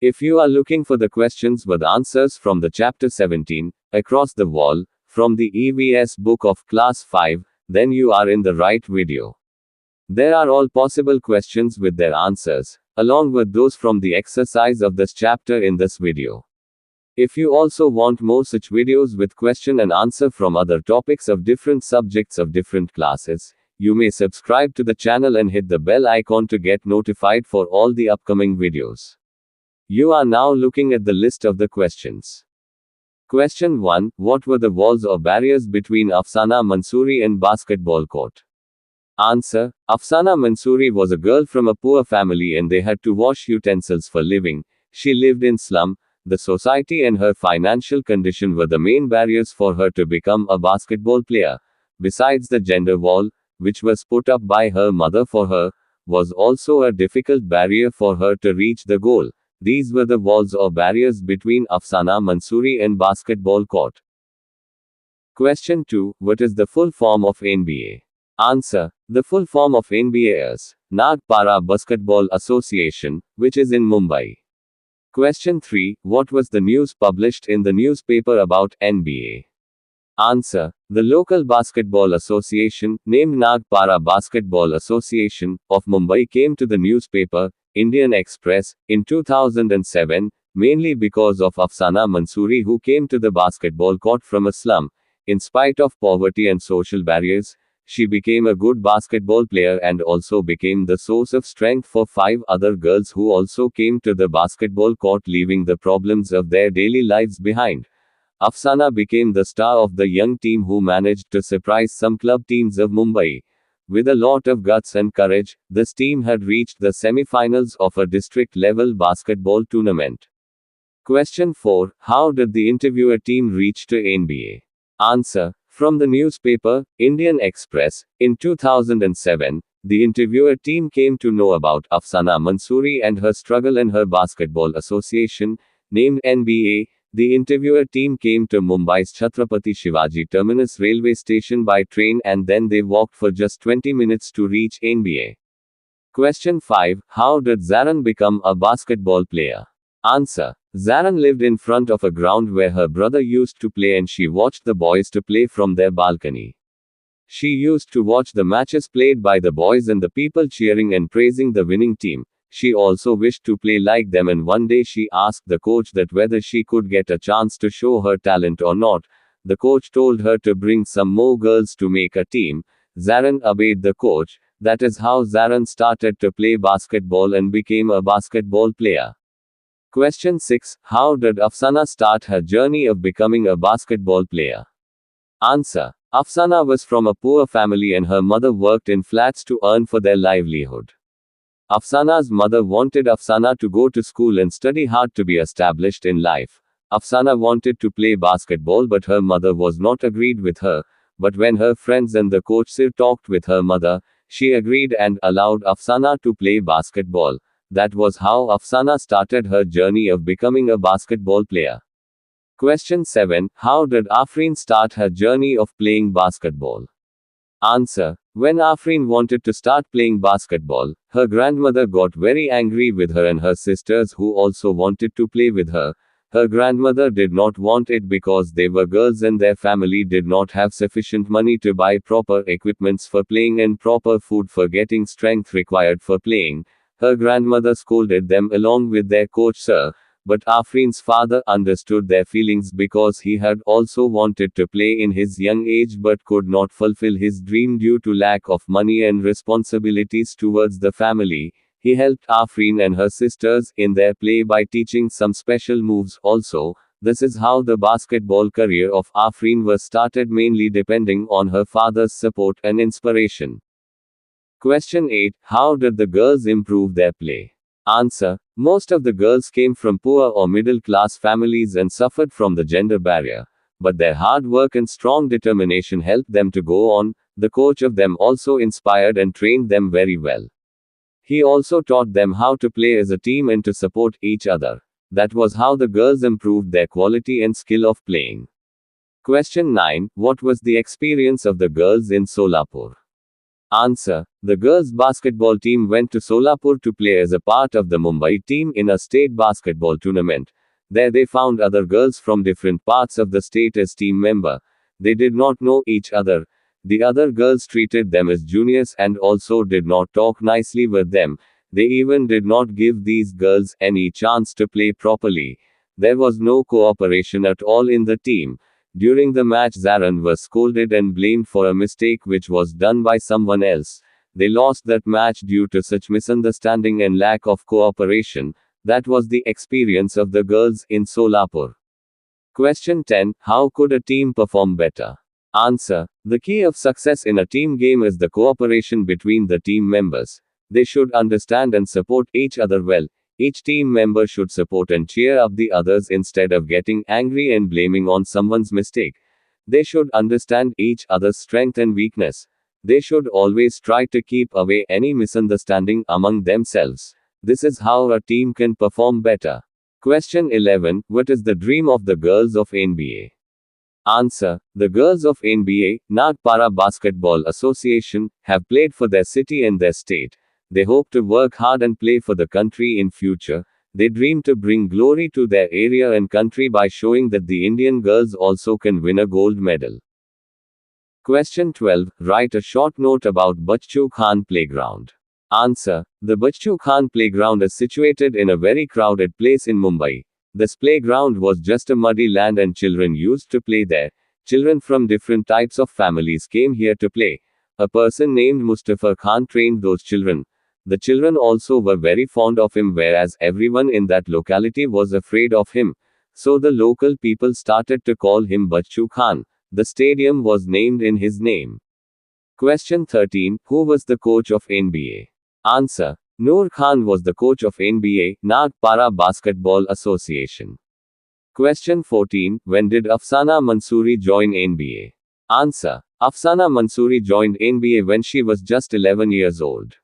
If you are looking for the questions with answers from the chapter 17, Across the Wall, from the EVS book of class 5, then you are in the right video. There are all possible questions with their answers, along with those from the exercise of this chapter in this video. If you also want more such videos with question and answer from other topics of different subjects of different classes, you may subscribe to the channel and hit the bell icon to get notified for all the upcoming videos. You are now looking at the list of the questions. Question 1. What were the walls or barriers between Afsana Mansoori and basketball court? Answer. Afsana Mansoori was a girl from a poor family and they had to wash utensils for living. She lived in slum. The society and her financial condition were the main barriers for her to become a basketball player. Besides, the gender wall, which was put up by her mother for her, was also a difficult barrier for her to reach the goal. These were the walls or barriers between Afsana Mansoori and basketball court. Question 2. What is the full form of NBA? Answer. The full form of NBA is Nagpara Basketball Association, which is in Mumbai. Question 3. What was the news published in the newspaper about NBA? Answer. The local basketball association, named Nagpara Basketball Association, of Mumbai came to the newspaper, Indian Express, in 2007, mainly because of Afsana Mansoori, who came to the basketball court from a slum. In spite of poverty and social barriers, she became a good basketball player and also became the source of strength for 5 other girls who also came to the basketball court, leaving the problems of their daily lives behind. Afsana became the star of the young team who managed to surprise some club teams of Mumbai. With a lot of guts and courage, this team had reached the semi-finals of a district-level basketball tournament. Question 4. How did the interviewer team reach to NBA? Answer. From the newspaper, Indian Express, in 2007, the interviewer team came to know about Afsana Mansoori and her struggle in her basketball association, named NBA. The interviewer team came to Mumbai's Chhatrapati Shivaji Terminus railway station by train and then they walked for just 20 minutes to reach NBA. Question 5. How did Zaran become a basketball player? Answer. Zaran lived in front of a ground where her brother used to play and she watched the boys to play from their balcony. She used to watch the matches played by the boys and the people cheering and praising the winning team. She also wished to play like them, and one day she asked the coach that whether she could get a chance to show her talent or not. The coach told her to bring some more girls to make a team. Zaran obeyed the coach. That is how Zaran started to play basketball and became a basketball player. Question 6. How did Afsana start her journey of becoming a basketball player? Answer. Afsana was from a poor family and her mother worked in flats to earn for their livelihood. Afsana's mother wanted Afsana to go to school and study hard to be established in life. Afsana wanted to play basketball but her mother was not agreed with her. But when her friends and the coach Sir talked with her mother, she agreed and allowed Afsana to play basketball. That was how Afsana started her journey of becoming a basketball player. Question 7. How did Afreen start her journey of playing basketball? Answer. When Afreen wanted to start playing basketball, her grandmother got very angry with her and her sisters who also wanted to play with her. Her grandmother did not want it because they were girls and their family did not have sufficient money to buy proper equipments for playing and proper food for getting strength required for playing. Her grandmother scolded them along with their coach Sir. But Afreen's father understood their feelings because he had also wanted to play in his young age but could not fulfill his dream due to lack of money and responsibilities towards the family. He helped Afreen and her sisters in their play by teaching some special moves also. This is how the basketball career of Afreen was started, mainly depending on her father's support and inspiration. Question 8. How did the girls improve their play? Answer. Most of the girls came from poor or middle-class families and suffered from the gender barrier. But their hard work and strong determination helped them to go on. The coach of them also inspired and trained them very well. He also taught them how to play as a team and to support each other. That was how the girls improved their quality and skill of playing. Question 9. What was the experience of the girls in Solapur? Answer. The girls' basketball team went to Solapur to play as a part of the Mumbai team in a state basketball tournament. There they found other girls from different parts of the state as team member. They did not know each other. The other girls treated them as juniors and also did not talk nicely with them. They even did not give these girls any chance to play properly. There was no cooperation at all in the team. During the match, Zaran was scolded and blamed for a mistake which was done by someone else. They lost that match due to such misunderstanding and lack of cooperation. That was the experience of the girls in Solapur. Question 10. How could a team perform better? Answer. The key of success in a team game is the cooperation between the team members. They should understand and support each other well. Each team member should support and cheer up the others instead of getting angry and blaming on someone's mistake. They should understand each other's strength and weakness. They should always try to keep away any misunderstanding among themselves. This is how a team can perform better. Question 11. What is the dream of the girls of NBA? Answer. The girls of NBA, Nagpara Basketball Association, have played for their city and their state. They hope to work hard and play for the country in future. They dream to bring glory to their area and country by showing that the Indian girls also can win a gold medal. Question 12. Write a short note about Bachchu Khan Playground. Answer. The Bachchu Khan Playground is situated in a very crowded place in Mumbai. This playground was just a muddy land and children used to play there. Children from different types of families came here to play. A person named Mustafa Khan trained those children. The children also were very fond of him, whereas everyone in that locality was afraid of him. So the local people started to call him Bachchu Khan. The stadium was named in his name. Question 13. Who was the coach of NBA? Answer. Noor Khan was the coach of NBA, Nagpara Basketball Association. Question 14. When did Afsana Mansoori join NBA? Answer. Afsana Mansoori joined NBA when she was just 11 years old.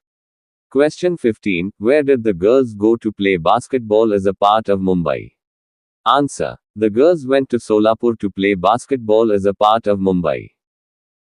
Question 15. Where did the girls go to play basketball as a part of Mumbai? Answer. The girls went to Solapur to play basketball as a part of Mumbai.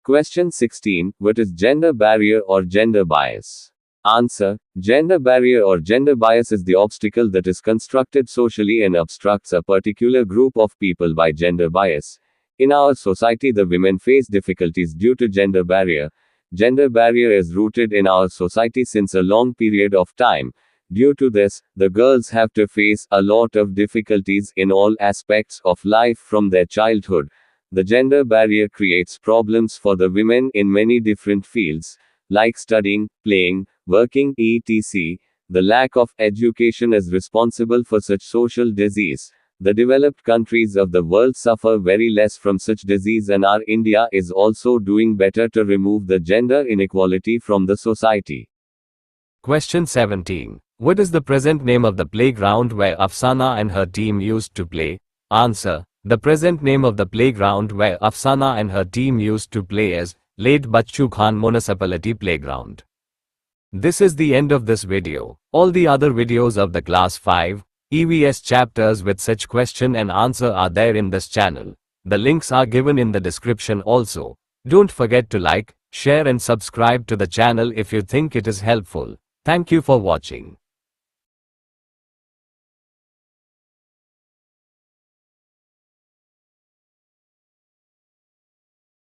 Question 16. What is gender barrier or gender bias? Answer. Gender barrier or gender bias is the obstacle that is constructed socially and obstructs a particular group of people by gender bias. In our society, the women face difficulties due to gender barrier. Gender barrier is rooted in our society since a long period of time. Due to this, the girls have to face a lot of difficulties in all aspects of life from their childhood. The gender barrier creates problems for the women in many different fields, like studying, playing, working, etc. The lack of education is responsible for such social disease. The developed countries of the world suffer very less from such disease, and our India is also doing better to remove the gender inequality from the society. Question 17. What is the present name of the playground where Afsana and her team used to play? Answer. The present name of the playground where Afsana and her team used to play is Late Bachchu Khan Municipality Playground. This is the end of this video. All the other videos of the Class 5 EVS chapters with such question and answer are there in this channel. The links are given in the description also. Don't forget to like, share and subscribe to the channel if you think it is helpful. Thank you for watching.